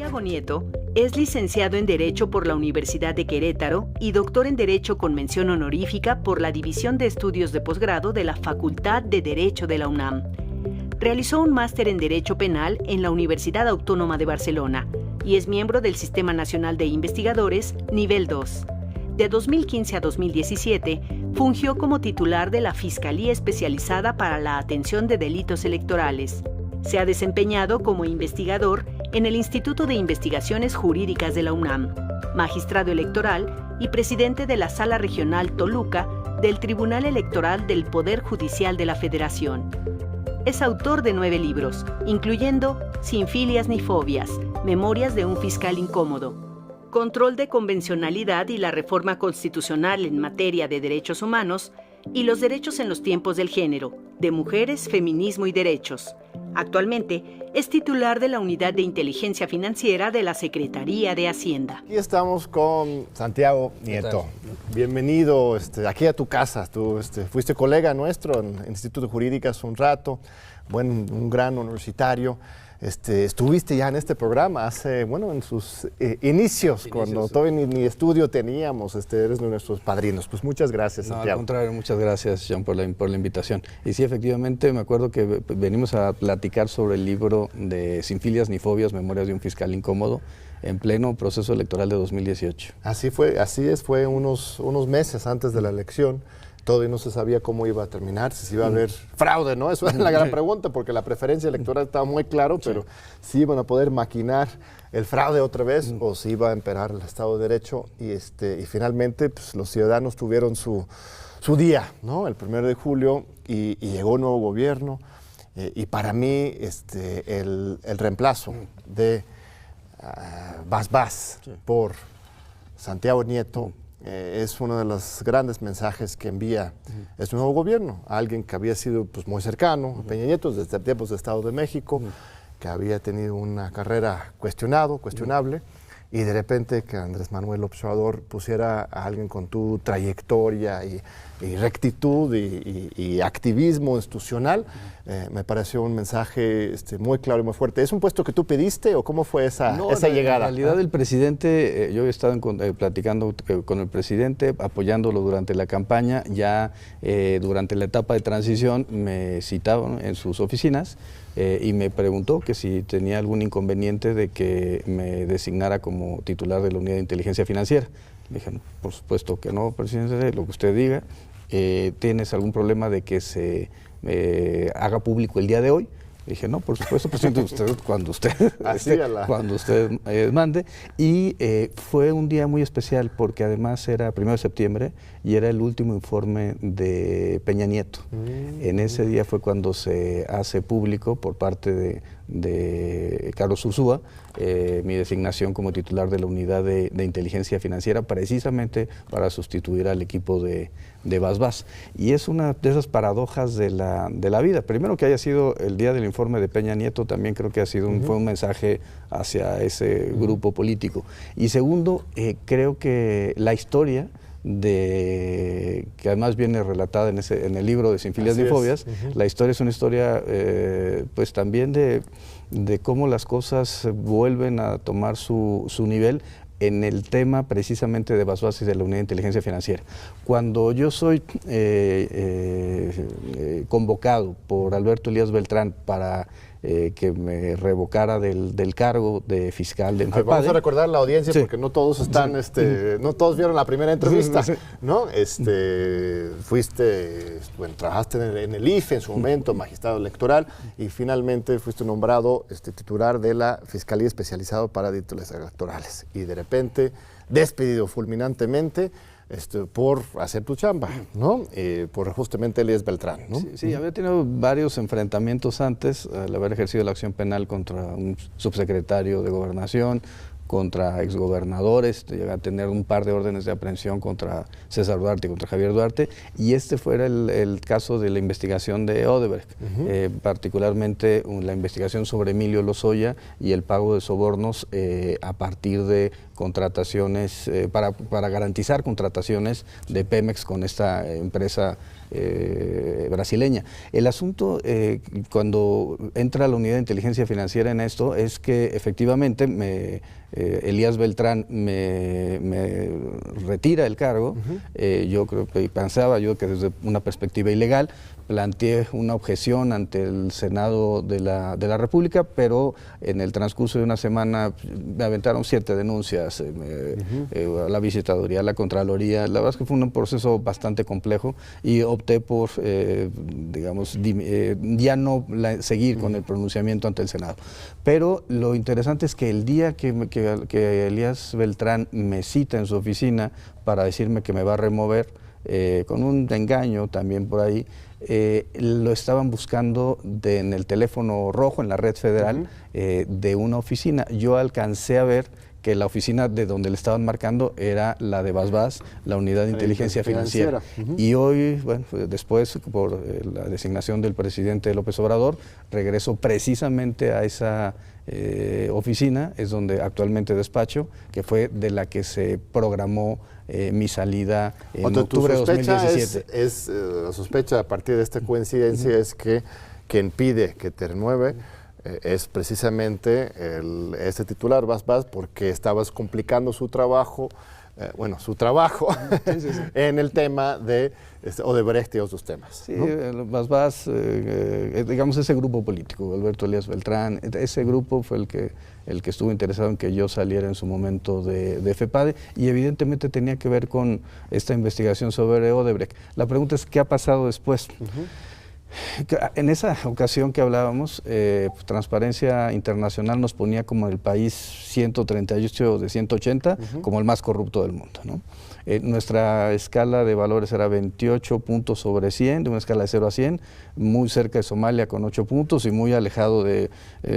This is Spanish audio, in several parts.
Santiago Nieto es licenciado en Derecho por la Universidad de Querétaro y doctor en Derecho con mención honorífica por la División de Estudios de Posgrado de la Facultad de Derecho de la UNAM. Realizó un máster en Derecho Penal en la Universidad Autónoma de Barcelona y es miembro del Sistema Nacional de Investigadores Nivel 2. De 2015 a 2017, fungió como titular de la Fiscalía Especializada para la Atención de Delitos Electorales. Se ha desempeñado como investigador en el Instituto de Investigaciones Jurídicas de la UNAM, magistrado electoral y presidente de la Sala Regional Toluca del Tribunal Electoral del Poder Judicial de la Federación. Es autor de 9 libros, incluyendo Sin filias ni fobias, Memorias de un fiscal incómodo, Control de convencionalidad y la reforma constitucional en materia de derechos humanos y los derechos en los tiempos del género, de mujeres, feminismo y derechos. Actualmente es titular de la Unidad de Inteligencia Financiera de la Secretaría de Hacienda. Aquí estamos con Santiago Nieto. Bienvenido aquí a tu casa. Tú fuiste colega nuestro en el Instituto Jurídico hace un rato, un gran universitario. Estuviste ya en este programa hace, en sus inicios, cuando todavía ni estudio teníamos, eres de nuestros padrinos. Pues muchas gracias, Santiago. No, al contrario, muchas gracias, John, por la invitación. Y sí, efectivamente, me acuerdo que venimos a platicar sobre el libro de Sin filias ni fobias, Memorias de un fiscal incómodo, en pleno proceso electoral de 2018. Fue unos meses antes de la elección. Todavía no se sabía cómo iba a terminar, si iba a haber fraude, ¿no? Eso es la gran pregunta, porque la preferencia electoral estaba muy claro, pero si iban a poder maquinar el fraude otra vez o si iba a imperar el Estado de Derecho. Y finalmente pues, los ciudadanos tuvieron su día, ¿no? El 1 de julio y llegó un nuevo gobierno. Y para mí el reemplazo de Bas por Santiago Nieto es uno de los grandes mensajes que envía este nuevo gobierno. Alguien que había sido muy cercano a Peña Nieto desde tiempos de Estado de México, que había tenido una carrera cuestionable, y de repente que Andrés Manuel López Obrador pusiera a alguien con tu trayectoria y rectitud y activismo institucional, me pareció un mensaje muy claro y muy fuerte. ¿Es un puesto que tú pediste o cómo fue esa llegada? En realidad el presidente, yo he estado platicando con el presidente, apoyándolo durante la campaña, ya durante la etapa de transición me citaron en sus oficinas y me preguntó que si tenía algún inconveniente de que me designara como titular de la Unidad de Inteligencia Financiera. Le dije, no, por supuesto que no, presidente, lo que usted diga. ¿Tienes algún problema de que se haga público el día de hoy? Le dije, no, por supuesto, presidente, cuando usted mande. Y fue un día muy especial porque además era 1 de septiembre y era el último informe de Peña Nieto. En ese día fue cuando se hace público por parte de Carlos Ursúa mi designación como titular de la Unidad de Inteligencia Financiera, precisamente para sustituir al equipo de Bas. Y es una de esas paradojas de la vida. Primero, que haya sido el día del informe de Peña Nieto, también creo que fue un mensaje hacia ese grupo político. Y segundo, creo que la historia que además viene relatada en el libro de Sin filias ni fobias, la historia es una historia pues también de cómo las cosas vuelven a tomar su nivel en el tema precisamente de Bas y de la Unidad de Inteligencia Financiera. Cuando yo soy convocado por Alberto Elías Beltrán para que me revocara del cargo de fiscal de Empepade. Vamos a recordar a la audiencia porque no todos están, no todos vieron la primera entrevista, ¿no? Trabajaste en el IFE en su momento, magistrado electoral, y finalmente fuiste nombrado titular de la Fiscalía Especializada para Delitos Electorales. Y de repente, despedido fulminantemente, por hacer tu chamba, ¿no? Por justamente Elías Beltrán, ¿no? Sí, había tenido varios enfrentamientos antes, al haber ejercido la acción penal contra un subsecretario de Gobernación, contra exgobernadores, llega a tener un par de órdenes de aprehensión contra César Duarte y contra Javier Duarte, y fuera el caso de la investigación de Odebrecht, particularmente la investigación sobre Emilio Lozoya y el pago de sobornos a partir de contrataciones, para garantizar contrataciones de Pemex con esta empresa brasileña. El asunto, cuando entra la unidad de inteligencia financiera en esto, es que efectivamente Elías Beltrán me retira el cargo. Yo creo que pensaba yo que desde una perspectiva ilegal planteé una objeción ante el Senado de la República, pero en el transcurso de una semana me aventaron 7 denuncias a la visitaduría, a la Contraloría. La verdad es que fue un proceso bastante complejo y opté por, digamos, ya no seguir con el pronunciamiento ante el Senado. Pero lo interesante es que el día que Elías Beltrán me cita en su oficina para decirme que me va a remover, con un engaño también por ahí, lo estaban buscando en el teléfono rojo, en la red federal, de una oficina. Yo alcancé a ver que la oficina de donde le estaban marcando era la de BASBAS, la Unidad de Inteligencia Financiera. Y hoy, bueno, después, por la designación del presidente López Obrador, regreso precisamente a esa oficina, es donde actualmente despacho, que fue de la que se programó mi salida en octubre de 2017. La sospecha a partir de esta coincidencia es que quien pide que te renueve es precisamente este titular, BASBAS, porque estabas complicando su trabajo, en el tema de Odebrecht y otros temas. Sí, ¿no? BASBAS, digamos ese grupo político, Alberto Elías Beltrán, ese grupo fue el que estuvo interesado en que yo saliera en su momento de FEPADE, y evidentemente tenía que ver con esta investigación sobre Odebrecht. La pregunta es, ¿qué ha pasado después? En esa ocasión que hablábamos, Transparencia Internacional nos ponía como el país 138 de 180, como el más corrupto del mundo, ¿no? Nuestra escala de valores era 28 puntos sobre 100, de una escala de 0 a 100, muy cerca de Somalia con 8 puntos y muy alejado de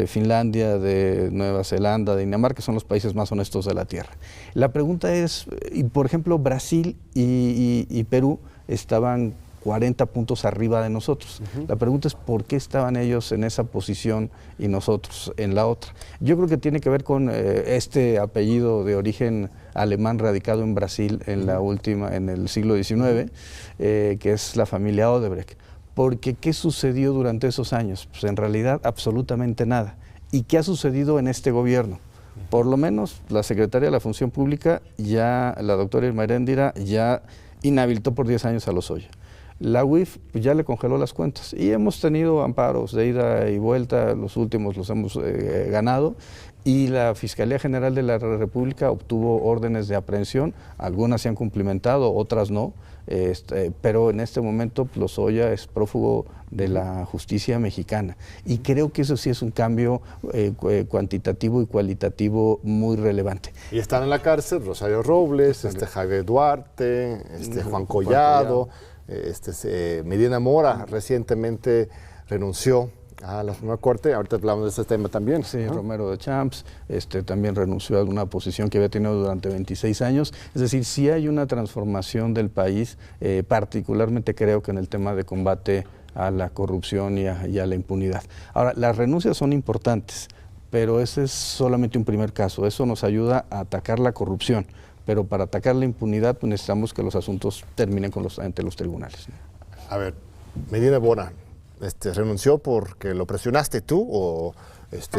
Finlandia, de Nueva Zelanda, de Dinamarca, que son los países más honestos de la Tierra. La pregunta es, por ejemplo, Brasil y Perú estaban 40 puntos arriba de nosotros. La pregunta es por qué estaban ellos en esa posición y nosotros en la otra. Yo creo que tiene que ver con este apellido de origen alemán radicado en Brasil en el siglo XIX, que es la familia Odebrecht. Porque ¿qué sucedió durante esos años? Pues en realidad absolutamente nada. ¿Y qué ha sucedido en este gobierno? Por lo menos la Secretaría de la Función Pública, la doctora Irma Heréndira, ya inhabilitó por 10 años a Lozoya. La UIF ya le congeló las cuentas y hemos tenido amparos de ida y vuelta, los últimos los hemos ganado, y la Fiscalía General de la República obtuvo órdenes de aprehensión, algunas se han cumplimentado, otras no, pero en este momento Lozoya es prófugo de la justicia mexicana, y creo que eso sí es un cambio cuantitativo y cualitativo muy relevante. Y están en la cárcel Rosario Robles, Javier Duarte, Juan Collado. Medina Mora recientemente renunció a la Suprema Corte, ahorita hablamos de este tema también. Sí, Romero de Champs también renunció a una posición que había tenido durante 26 años, es decir, sí hay una transformación del país, particularmente creo que en el tema de combate a la corrupción y a la impunidad. Ahora, las renuncias son importantes, pero ese es solamente un primer caso, eso nos ayuda a atacar la corrupción. Pero para atacar la impunidad pues necesitamos que los asuntos terminen ante los tribunales. A ver, Medina Mora, ¿renunció porque lo presionaste tú o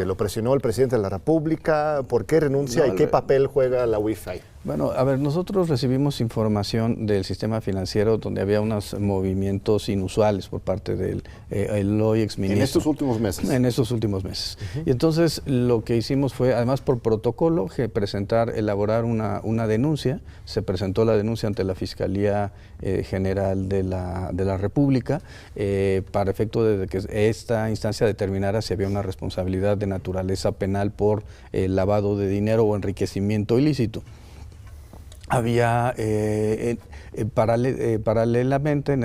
lo presionó el presidente de la República? ¿Por qué renuncia y qué papel juega la UIF ahí? Bueno, a ver, nosotros recibimos información del sistema financiero donde había unos movimientos inusuales por parte del hoy exministro. ¿En estos últimos meses? En estos últimos meses. Y entonces lo que hicimos fue, además por protocolo, elaborar una denuncia. Se presentó la denuncia ante la Fiscalía General de la República para efecto de que esta instancia determinara si había una responsabilidad de naturaleza penal por lavado de dinero o enriquecimiento ilícito. Había paralelamente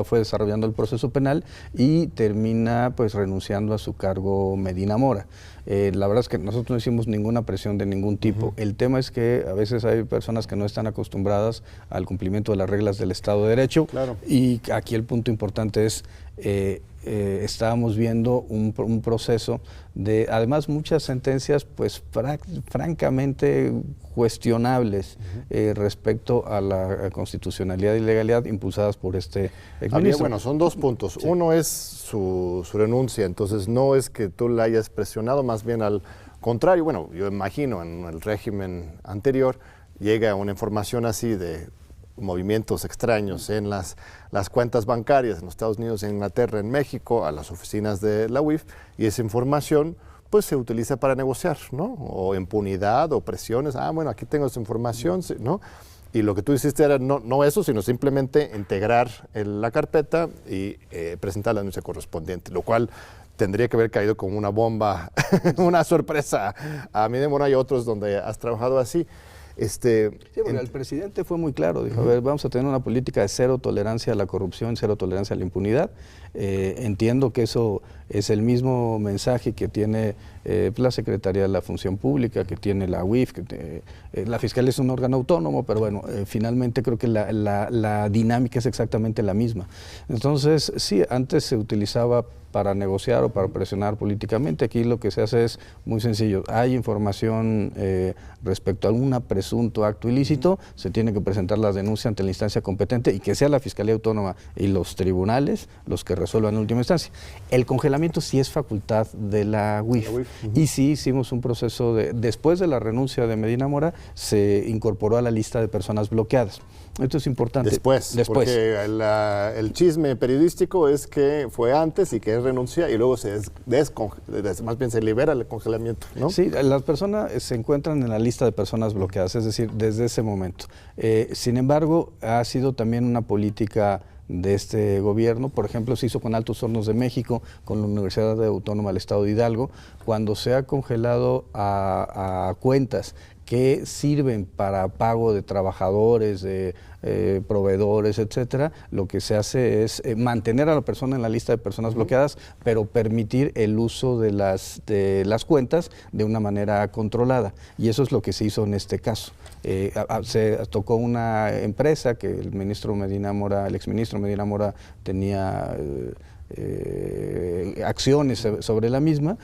fue desarrollando el proceso penal y termina pues renunciando a su cargo Medina Mora. La verdad es que nosotros no hicimos ninguna presión de ningún tipo. El tema es que a veces hay personas que no están acostumbradas al cumplimiento de las reglas del Estado de Derecho. Claro. Y aquí el punto importante es estábamos viendo un proceso de, además, muchas sentencias pues francamente cuestionables respecto a la constitucionalidad y legalidad impulsadas por este exministro. Bueno, son dos puntos. Sí. Uno es su renuncia, entonces no es que tú la hayas presionado, más bien al contrario. Bueno, yo imagino en el régimen anterior llega una información así de movimientos extraños en las cuentas bancarias en los Estados Unidos, en Inglaterra, en México, a las oficinas de la UIF, y esa información pues se utiliza para negociar, ¿no? O impunidad o presiones. Bueno, aquí tengo esa información, ¿no? Y lo que tú hiciste era no eso, sino simplemente integrar la carpeta y presentar la denuncia correspondiente, lo cual tendría que haber caído como una bomba, una sorpresa a mí de Mora y otros donde has trabajado así. Sí, bueno, el presidente fue muy claro, dijo, a ver, vamos a tener una política de cero tolerancia a la corrupción, cero tolerancia a la impunidad. Entiendo que eso es el mismo mensaje que tiene la Secretaría de la Función Pública, que tiene la UIF, la Fiscalía es un órgano autónomo, pero bueno, finalmente creo que la dinámica es exactamente la misma. Entonces, sí, antes se utilizaba para negociar o para presionar políticamente. Aquí lo que se hace es muy sencillo. Hay información respecto a algún presunto acto ilícito, se tiene que presentar la denuncia ante la instancia competente y que sea la Fiscalía Autónoma y los tribunales los que resuelvan en última instancia. El congelamiento sí es facultad de la UIF. Y sí hicimos un proceso después de la renuncia de Medina Mora, se incorporó a la lista de personas bloqueadas. Esto es importante. Después. Porque el chisme periodístico es que fue antes y que renuncia y luego más bien se libera el congelamiento, ¿no? Sí, las personas se encuentran en la lista de personas bloqueadas, es decir, desde ese momento. Sin embargo, ha sido también una política de este gobierno. Por ejemplo, se hizo con Altos Hornos de México, con la Universidad Autónoma del Estado de Hidalgo, cuando se ha congelado a cuentas que sirven para pago de trabajadores, de proveedores, etcétera. Lo que se hace es mantener a la persona en la lista de personas bloqueadas, pero permitir el uso de las cuentas de una manera controlada. Y eso es lo que se hizo en este caso. Se tocó una empresa que el exministro Medina Mora tenía acciones sobre la misma,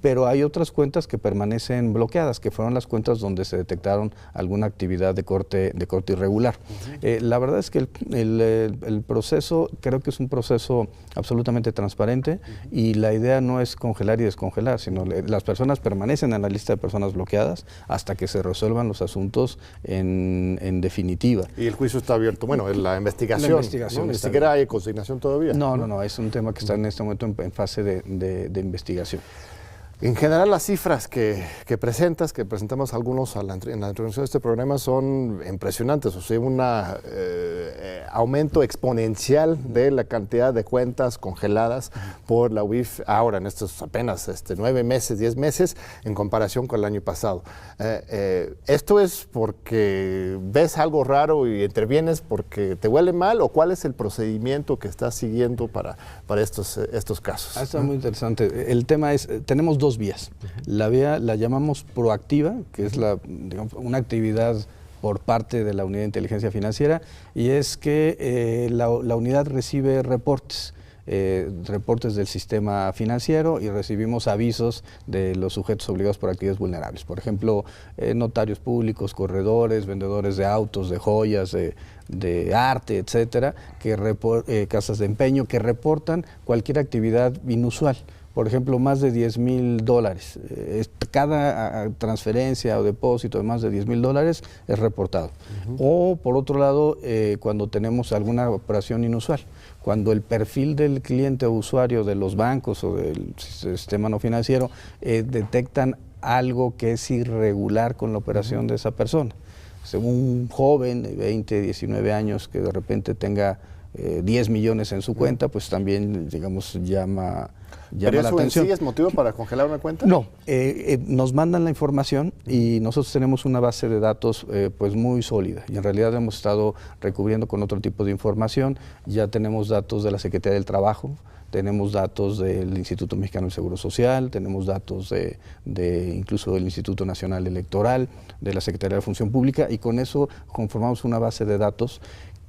pero hay otras cuentas que permanecen bloqueadas, que fueron las cuentas donde se detectaron alguna actividad de corte irregular. La verdad es que el proceso, creo que es un proceso absolutamente transparente y la idea no es congelar y descongelar, sino las personas permanecen en la lista de personas bloqueadas hasta que se resuelvan los asuntos en definitiva. Y el juicio está abierto, bueno, la investigación ¿no? Ni siquiera hay consignación todavía. No, es un tema que está en este momento en fase de investigación. En general, las cifras que presentamos algunos en la introducción de este programa son impresionantes, o sea, un aumento exponencial de la cantidad de cuentas congeladas por la UIF ahora, en estos apenas 9 meses, 10 meses, en comparación con el año pasado. ¿Esto es porque ves algo raro y intervienes porque te huele mal, o cuál es el procedimiento que estás siguiendo para estos casos? Está muy interesante. El tema es, tenemos dos vías. La vía la llamamos proactiva, que es una actividad por parte de la Unidad de Inteligencia Financiera, y es que la unidad recibe reportes del sistema financiero y recibimos avisos de los sujetos obligados por actividades vulnerables. Por ejemplo, notarios públicos, corredores, vendedores de autos, de joyas, de arte, etcétera, casas de empeño que reportan cualquier actividad inusual. Por ejemplo, más de $10,000. Cada transferencia o depósito de más de $10,000 es reportado. O, por otro lado, cuando tenemos alguna operación inusual, cuando el perfil del cliente o usuario de los bancos o del sistema no financiero detectan algo que es irregular con la operación de esa persona. Un joven de 20, 19 años que de repente tenga 10 millones en su cuenta, pues también, digamos, llama ¿Pero la eso atención. en sí es motivo para congelar una cuenta? No, nos mandan la información y nosotros tenemos una base de datos pues muy sólida, y en realidad hemos estado recubriendo con otro tipo de información. Ya tenemos datos de la Secretaría del Trabajo, tenemos datos del Instituto Mexicano del Seguro Social, tenemos datos incluso del Instituto Nacional Electoral, de la Secretaría de la Función Pública, y con eso conformamos una base de datos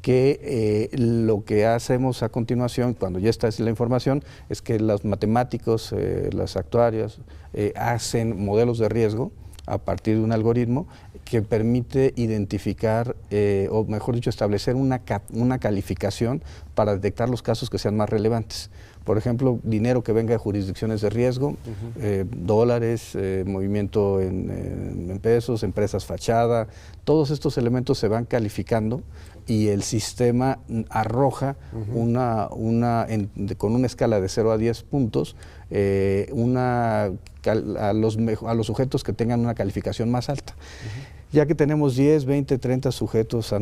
que lo que hacemos a continuación, cuando ya está la información, es que los matemáticos, las actuarias, hacen modelos de riesgo a partir de un algoritmo que permite identificar, o mejor dicho, establecer una calificación para detectar los casos que sean más relevantes. Por ejemplo, dinero que venga de jurisdicciones de riesgo, dólares, movimiento en pesos, empresas fachada, todos estos elementos se van calificando y el sistema arroja con una escala de 0 a 10 puntos a los sujetos que tengan una calificación más alta. Ya que tenemos 10, 20, 30 sujetos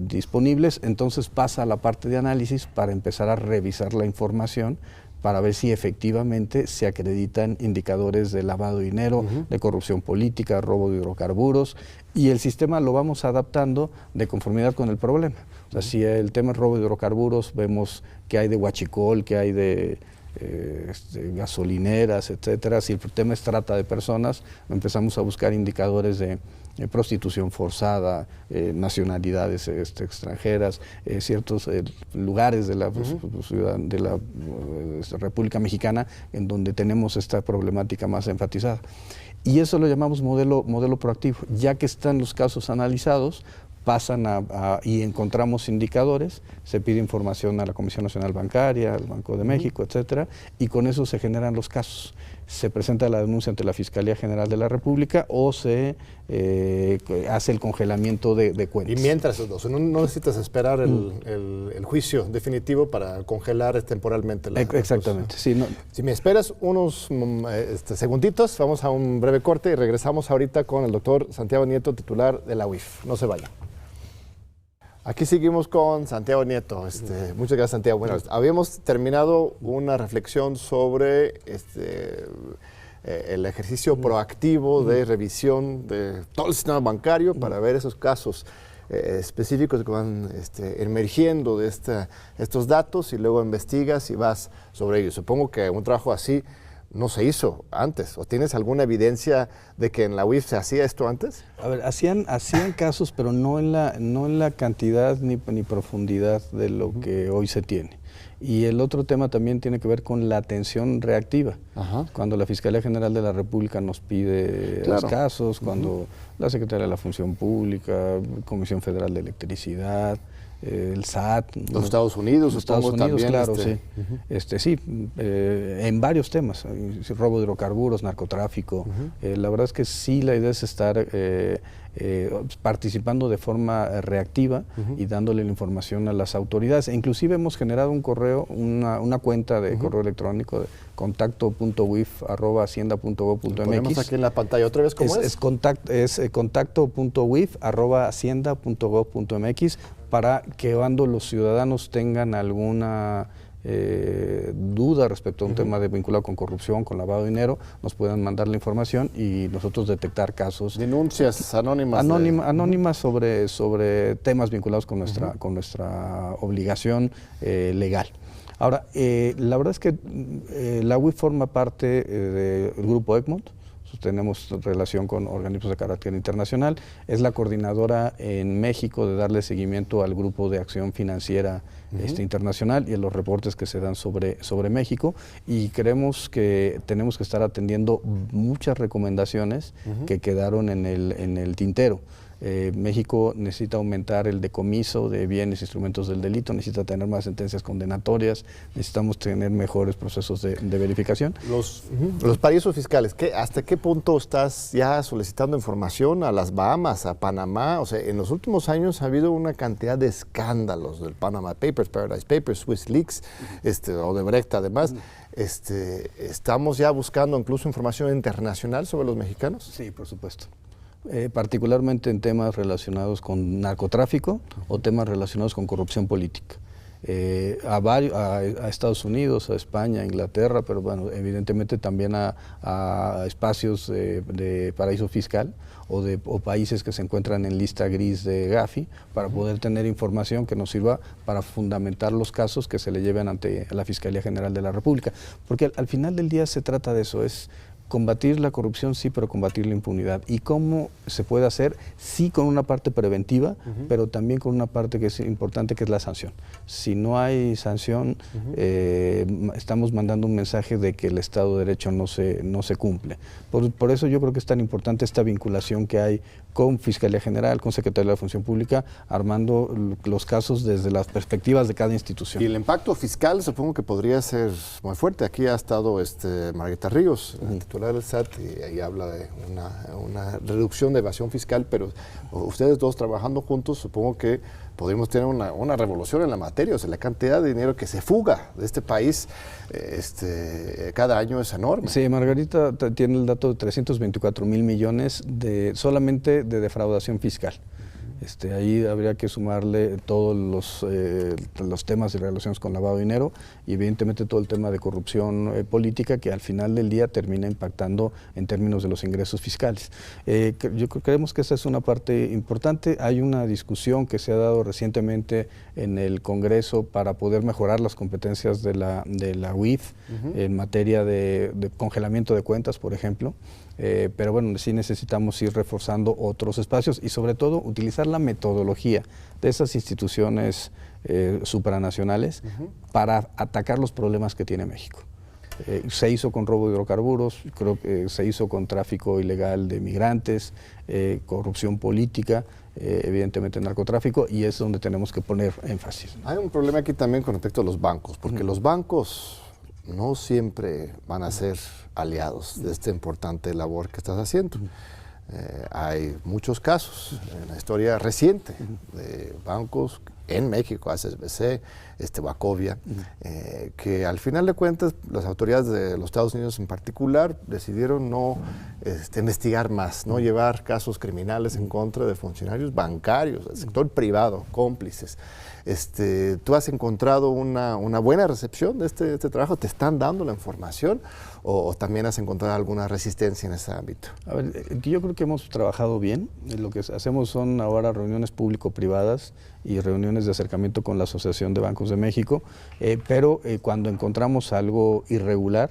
disponibles, entonces pasa a la parte de análisis para empezar a revisar la información para ver si efectivamente se acreditan indicadores de lavado de dinero, de corrupción política, robo de hidrocarburos, y el sistema lo vamos adaptando de conformidad con el problema. O sea, si el tema es robo de hidrocarburos, vemos que hay de huachicol, que hay de gasolineras, etcétera. Si el tema es trata de personas, empezamos a buscar indicadores de prostitución forzada, nacionalidades extranjeras, ciertos lugares de la República Mexicana en donde tenemos esta problemática más enfatizada. Y eso lo llamamos modelo proactivo. Ya que están los casos analizados, pasan y encontramos indicadores, se pide información a la Comisión Nacional Bancaria, al Banco de México, etcétera, y con eso se generan los casos. Se presenta la denuncia ante la Fiscalía General de la República o se hace el congelamiento de cuentas. Y mientras, no necesitas esperar el juicio definitivo para congelar temporalmente la Exactamente. Sí, no. Si me esperas unos segunditos, vamos a un breve corte y regresamos ahorita con el doctor Santiago Nieto, titular de la UIF. No se vayan. Aquí seguimos con Santiago Nieto. Muchas gracias, Santiago. Bueno, habíamos terminado una reflexión sobre el ejercicio proactivo de revisión de todo el sistema bancario para ver esos casos específicos que van emergiendo de estos datos y luego investigas y vas sobre ellos. Supongo que un trabajo así no se hizo antes, ¿o tienes alguna evidencia de que en la UIF se hacía esto antes? A ver, hacían casos, pero no en la cantidad ni profundidad de lo que hoy se tiene. Y el otro tema también tiene que ver con la atención reactiva. Cuando la Fiscalía General de la República nos pide los casos, cuando la Secretaría de la Función Pública, Comisión Federal de Electricidad, el SAT, los Estados Unidos, también, claro, sí. En varios temas, robo de hidrocarburos, narcotráfico. La verdad es que sí, la idea es estar participando de forma reactiva y dándole la información a las autoridades. E inclusive hemos generado un correo, una cuenta de correo electrónico de contacto.wif@hacienda.gov.mx. Ponemos aquí en la pantalla otra vez, ¿cómo es? contacto.wif@hacienda.gov.mx para que cuando los ciudadanos tengan alguna duda respecto a un tema vinculado con corrupción, con lavado de dinero, nos puedan mandar la información y nosotros detectar casos. Denuncias anónimas. Anónimas sobre temas vinculados con nuestra obligación legal. Ahora, la verdad es que la UIF forma parte del grupo Egmont. Tenemos relación con organismos de carácter internacional. Es la coordinadora en México de darle seguimiento al grupo de acción financiera internacional y a los reportes que se dan sobre México. Y creemos que tenemos que estar atendiendo muchas recomendaciones que quedaron en el tintero. México necesita aumentar el decomiso de bienes e instrumentos del delito, necesita tener más sentencias condenatorias, necesitamos tener mejores procesos de verificación. Los paraísos fiscales, ¿hasta qué punto estás ya solicitando información a las Bahamas, a Panamá? O sea, en los últimos años ha habido una cantidad de escándalos del Panama Papers, Paradise Papers, Swiss Leaks, Odebrecht además. ¿Estamos ya buscando incluso información internacional sobre los mexicanos? Sí, por supuesto. Particularmente en temas relacionados con narcotráfico o temas relacionados con corrupción política. A Estados Unidos, a España, a Inglaterra, pero bueno, evidentemente también a espacios de paraíso fiscal o países que se encuentran en lista gris de Gafi para poder tener información que nos sirva para fundamentar los casos que se le lleven ante la Fiscalía General de la República. Porque al final del día se trata de eso, es combatir la corrupción sí, pero combatir la impunidad. ¿Y cómo se puede hacer? Sí, con una parte preventiva, pero también con una parte que es importante, que es la sanción. Si no hay sanción, estamos mandando un mensaje de que el Estado de Derecho no se cumple. Por eso yo creo que es tan importante esta vinculación que hay con Fiscalía General, con Secretaría de la Función Pública, armando los casos desde las perspectivas de cada institución. Y el impacto fiscal supongo que podría ser muy fuerte. Aquí ha estado Margarita Ríos, titular del SAT, y ahí habla de una reducción de evasión fiscal, pero ustedes dos trabajando juntos, supongo que podríamos tener una revolución en la materia. O sea, la cantidad de dinero que se fuga de este país cada año es enorme. Sí, Margarita tiene el dato de 324,000 millones solamente de defraudación fiscal. Ahí habría que sumarle todos los temas de relaciones con lavado de dinero y evidentemente todo el tema de corrupción política, que al final del día termina impactando en términos de los ingresos fiscales. Creemos que esa es una parte importante. Hay una discusión que se ha dado recientemente en el Congreso para poder mejorar las competencias de la UIF en materia de congelamiento de cuentas, por ejemplo. Pero bueno, sí necesitamos ir reforzando otros espacios y sobre todo utilizar la metodología de esas instituciones supranacionales para atacar los problemas que tiene México. Se hizo con robo de hidrocarburos, creo que se hizo con tráfico ilegal de migrantes, corrupción política, evidentemente narcotráfico, y es donde tenemos que poner énfasis. Hay un problema aquí también con respecto a los bancos, porque los bancos no siempre van a ser aliados de esta importante labor que estás haciendo. Hay muchos casos en la historia reciente de bancos en México, HSBC, Wachovia, que al final de cuentas las autoridades de los Estados Unidos en particular decidieron no investigar más, no llevar casos criminales en contra de funcionarios bancarios, del sector privado, cómplices. ¿Tú has encontrado una buena recepción de este trabajo? ¿Te están dando la información o también has encontrado alguna resistencia en ese ámbito? A ver, yo creo que hemos trabajado bien. Lo que hacemos son ahora reuniones público-privadas y reuniones de acercamiento con la Asociación de Bancos de México, pero cuando encontramos algo irregular,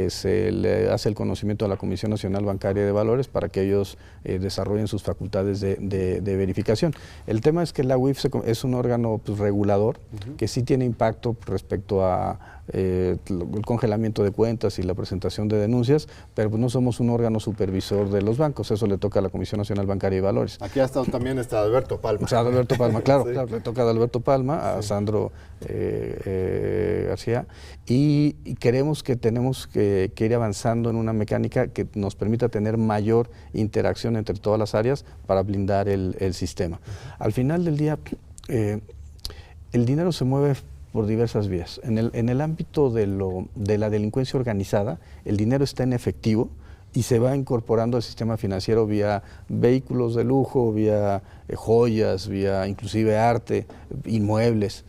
se le hace el conocimiento a la Comisión Nacional Bancaria de Valores para que ellos desarrollen sus facultades de verificación. El tema es que la UIF es un órgano regulador que sí tiene impacto respecto a el congelamiento de cuentas y la presentación de denuncias, pero pues no somos un órgano supervisor de los bancos, eso le toca a la Comisión Nacional Bancaria de Valores. Aquí ha estado también Alberto Palma. Alberto Palma, claro, sí. Claro, le toca a Alberto Palma, a Sandro García, y creemos que tenemos que ir avanzando en una mecánica que nos permita tener mayor interacción entre todas las áreas para blindar el sistema. Al final del día, el dinero se mueve por diversas vías. En el ámbito de la delincuencia organizada, el dinero está en efectivo y se va incorporando al sistema financiero vía vehículos de lujo, vía joyas, vía inclusive arte, inmuebles.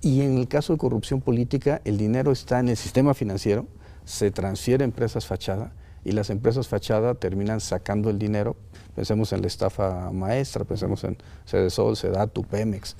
Y en el caso de corrupción política, el dinero está en el sistema financiero, se transfiere a empresas fachada y las empresas fachada terminan sacando el dinero. Pensemos en la estafa maestra, pensemos en Cedesol, Sedatu, Pemex,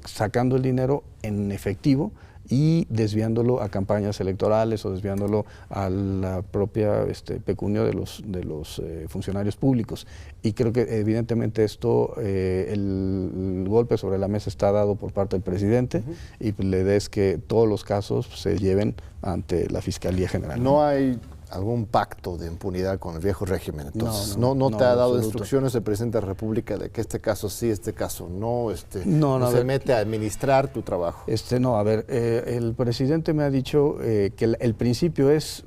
sacando el dinero en efectivo y desviándolo a campañas electorales o desviándolo a la propia pecunio de los funcionarios públicos. Y creo que evidentemente esto, el golpe sobre la mesa está dado por parte del presidente y la idea es que todos los casos se lleven ante la Fiscalía General. No hay algún pacto de impunidad con el viejo régimen, entonces no te ha dado instrucciones el presidente de la República de que este caso sí, este caso no, no se mete a administrar tu trabajo. No, a ver, el presidente me ha dicho que el principio es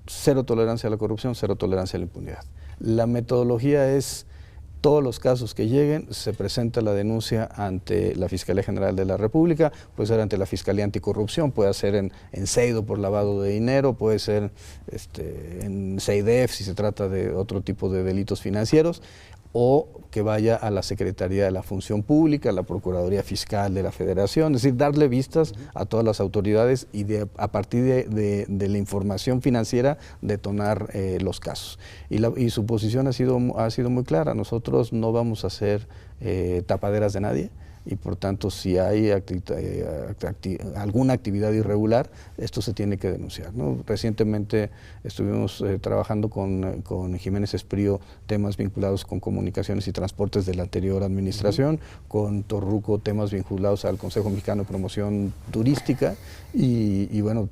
cero tolerancia a la corrupción, cero tolerancia a la impunidad. La metodología es todos los casos que lleguen, se presenta la denuncia ante la Fiscalía General de la República, puede ser ante la Fiscalía Anticorrupción, puede ser en SEIDO por lavado de dinero, puede ser en SEIDEF si se trata de otro tipo de delitos financieros, o que vaya a la Secretaría de la Función Pública, a la Procuraduría Fiscal de la Federación, es decir, darle vistas a todas las autoridades y a partir de la información financiera detonar los casos. Y su posición ha sido muy clara, nosotros no vamos a ser tapaderas de nadie. y por tanto si hay alguna actividad irregular, esto se tiene que denunciar, ¿no? Recientemente estuvimos trabajando con Jiménez Esprío temas vinculados con comunicaciones y transportes de la anterior administración, con Torruco temas vinculados al Consejo Mexicano de Promoción Turística y bueno,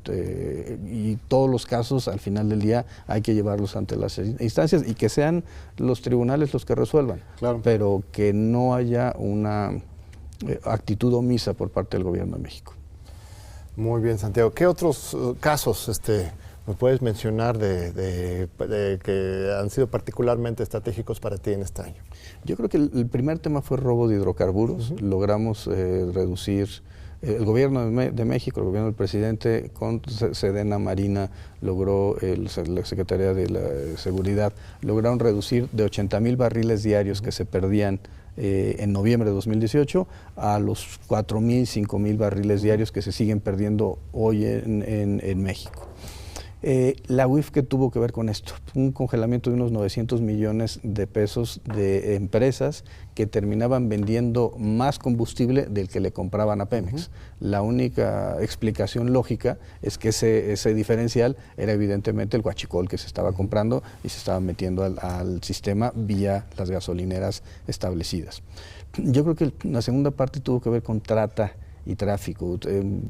y todos los casos al final del día hay que llevarlos ante las instancias y que sean los tribunales los que resuelvan, claro, pero que no haya una actitud omisa por parte del Gobierno de México. Muy bien, Santiago. ¿Qué otros casos nos puedes mencionar de que han sido particularmente estratégicos para ti en este año? Yo creo que el primer tema fue robo de hidrocarburos. Logramos reducir, el Gobierno de México, el Gobierno del presidente, con Sedena, Marina, logró, la Secretaría de la Seguridad, lograron reducir de 80,000 barriles diarios que se perdían en noviembre de 2018 a los 4,000, 5,000 barriles diarios que se siguen perdiendo hoy en México. La UIF, ¿qué tuvo que ver con esto? Un congelamiento de unos 900 millones de pesos de empresas que terminaban vendiendo más combustible del que le compraban a Pemex. La única explicación lógica es que ese diferencial era evidentemente el huachicol que se estaba comprando y se estaba metiendo al sistema vía las gasolineras establecidas. Yo creo que la segunda parte tuvo que ver con trata y tráfico.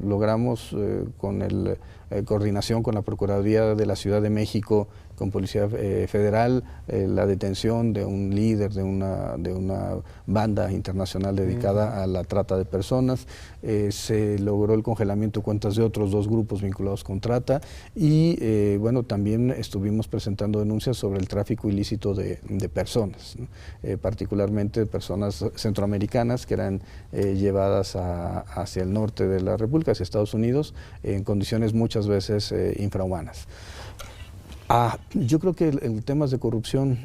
Logramos con coordinación con la Procuraduría de la Ciudad de México, con Policía Federal, la detención de un líder de una banda internacional dedicada a la trata de personas. Se logró el congelamiento de cuentas de otros 2 grupos vinculados con trata y bueno, también estuvimos presentando denuncias sobre el tráfico ilícito de personas, ¿no? Particularmente personas centroamericanas que eran llevadas hacia el norte de la República, hacia Estados Unidos, en condiciones muchas veces infrahumanas. Yo creo que en temas de corrupción,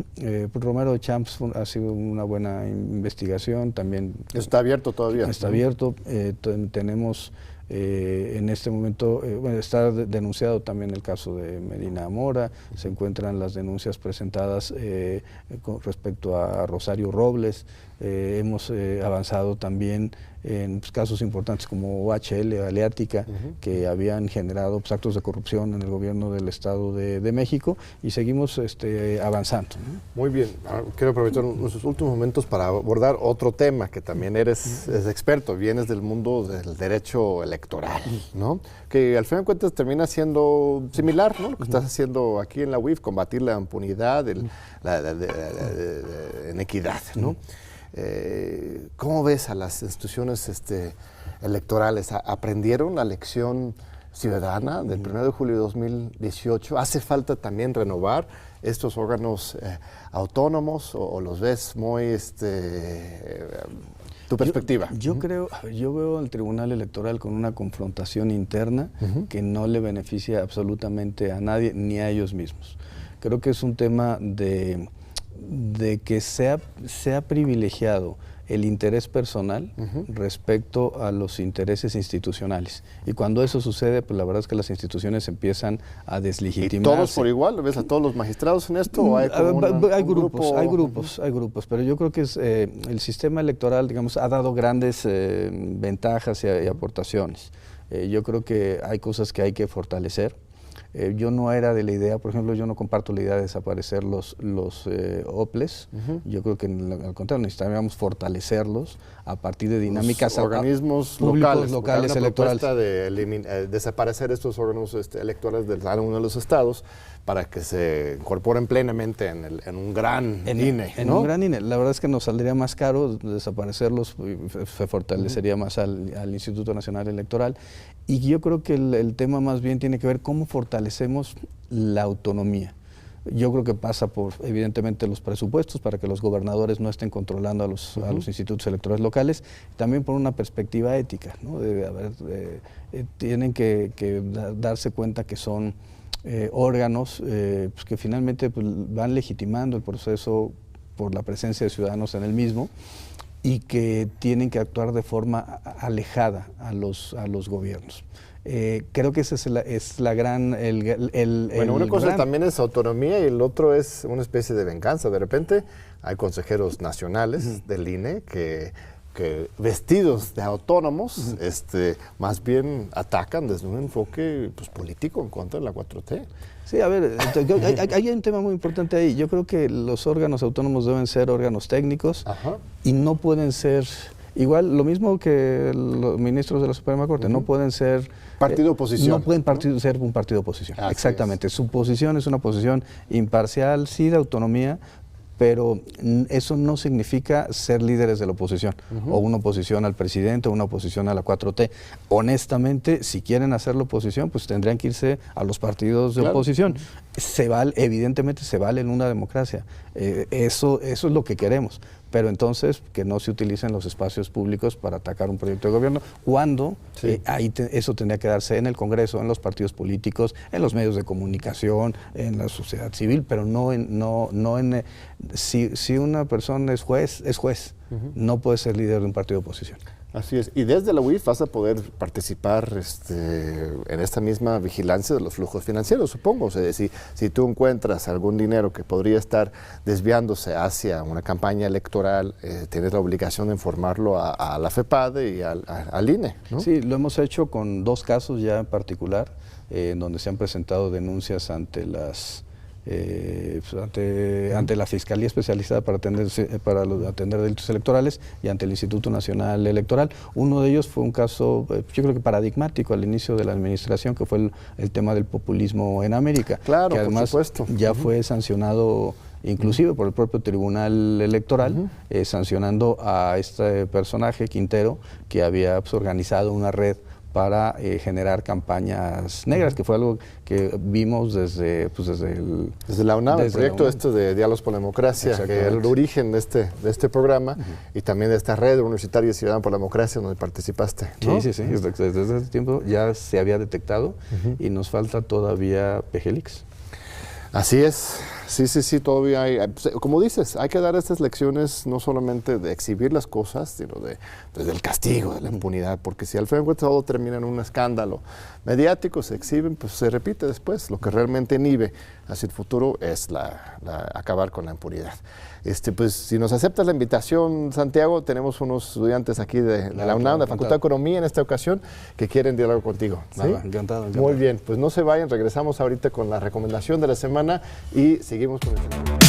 Romero de Champs ha sido una buena investigación, también. ¿Está abierto todavía? Está abierto, tenemos en este momento, bueno, está denunciado también el caso de Medina Mora, se encuentran las denuncias presentadas con respecto a Rosario Robles, hemos avanzado también en casos importantes como OHL, Aleática, que habían generado actos de corrupción en el gobierno del Estado de México y seguimos avanzando, ¿no? Muy bien, quiero aprovechar nuestros últimos momentos para abordar otro tema que también eres experto, vienes del mundo del derecho electoral, ¿no? Que al final de cuentas termina siendo similar, ¿no? Lo que estás haciendo aquí en la UIF, combatir la impunidad, en equidad, ¿no? ¿Cómo ves a las instituciones electorales? ¿Aprendieron la lección ciudadana del 1 de julio de 2018? ¿Hace falta también renovar estos órganos autónomos o los ves muy tu perspectiva? Yo veo al Tribunal Electoral con una confrontación interna que no le beneficia absolutamente a nadie ni a ellos mismos. Creo que es un tema de que se ha privilegiado el interés personal respecto a los intereses institucionales. Y cuando eso sucede, pues la verdad es que las instituciones empiezan a deslegitimarse. ¿Y todos por igual? ¿Ves a todos los magistrados en esto? ¿O hay grupos, pero yo creo que el sistema electoral, digamos, ha dado grandes ventajas y aportaciones. Yo creo que hay cosas que hay que fortalecer. Yo no era de la idea, por ejemplo, yo no comparto la idea de desaparecer los OPLES. Yo creo que al contrario, necesitaríamos fortalecerlos a partir de dinámicas organismos locales electorales. De desaparecer estos órganos electorales de cada uno de los estados para que se incorporen plenamente en un gran INE. En un gran INE. La verdad es que nos saldría más caro desaparecerlos, se fortalecería más al Instituto Nacional Electoral. Y yo creo que el tema más bien tiene que ver cómo fortalecemos la autonomía. Yo creo que pasa por, evidentemente, los presupuestos para que los gobernadores no estén controlando a los institutos electorales locales, también por una perspectiva ética, ¿no? Tienen que darse cuenta que son órganos pues que finalmente pues, van legitimando el proceso por la presencia de ciudadanos en el mismo y que tienen que actuar de forma alejada a los gobiernos. Creo que esa es la gran... Bueno, una cosa también es autonomía y el otro es una especie de venganza. De repente hay consejeros nacionales del INE que que vestidos de autónomos, más bien atacan desde un enfoque pues, político en contra de la 4T. Sí, a ver, hay un tema muy importante ahí. Yo creo que los órganos autónomos deben ser órganos técnicos y no pueden ser, igual, lo mismo que los ministros de la Suprema Corte, no pueden ser... Partido de oposición. No pueden ser un partido de oposición. Así exactamente. Su posición es una posición imparcial, sí, de autonomía, pero eso no significa ser líderes de la oposición, o una oposición al presidente, o una oposición a la 4T. Honestamente, si quieren hacer la oposición, pues tendrían que irse a los partidos de oposición. Evidentemente se vale en una democracia. Eso es lo que queremos. Pero entonces que no se utilicen los espacios públicos para atacar un proyecto de gobierno, cuando eso tendría que darse en el Congreso, en los partidos políticos, en los medios de comunicación, en la sociedad civil, pero si una persona es juez, no puede ser líder de un partido de oposición. Así es. Y desde la UIF vas a poder participar en esta misma vigilancia de los flujos financieros, supongo. O sea, si tú encuentras algún dinero que podría estar desviándose hacia una campaña electoral, tienes la obligación de informarlo a la FEPADE y al INE, ¿no? Sí, lo hemos hecho con 2 casos ya en particular, en donde se han presentado denuncias ante ante la Fiscalía Especializada para atender delitos electorales y ante el Instituto Nacional Electoral. Uno de ellos fue un caso, yo creo que paradigmático al inicio de la administración, que fue el tema del populismo en América. Claro, que además por supuesto. Ya fue sancionado inclusive por el propio Tribunal Electoral, sancionando a este personaje, Quintero, que había organizado una red para generar campañas negras, que fue algo que vimos desde la UNAM, el proyecto de Diálogos por la Democracia, que es el origen de este programa, y también de esta red universitaria Ciudadana por la Democracia, donde participaste, ¿no? Sí. Desde ese tiempo ya se había detectado y nos falta todavía PGLix. Así es, sí, todavía hay, como dices, hay que dar estas lecciones no solamente de exhibir las cosas, sino del castigo, de la impunidad, porque si al final de cuentas todo termina en un escándalo mediático, se exhiben, pues se repite después. Lo que realmente inhibe hacia el futuro es acabar con la impunidad. Pues si nos aceptas la invitación, Santiago, tenemos unos estudiantes aquí de la UNAM, de la Facultad de Economía en esta ocasión, que quieren dialogar contigo. ¿Sí? Encantado. Muy bien, pues no se vayan, regresamos ahorita con la recomendación de la semana y seguimos con el tema.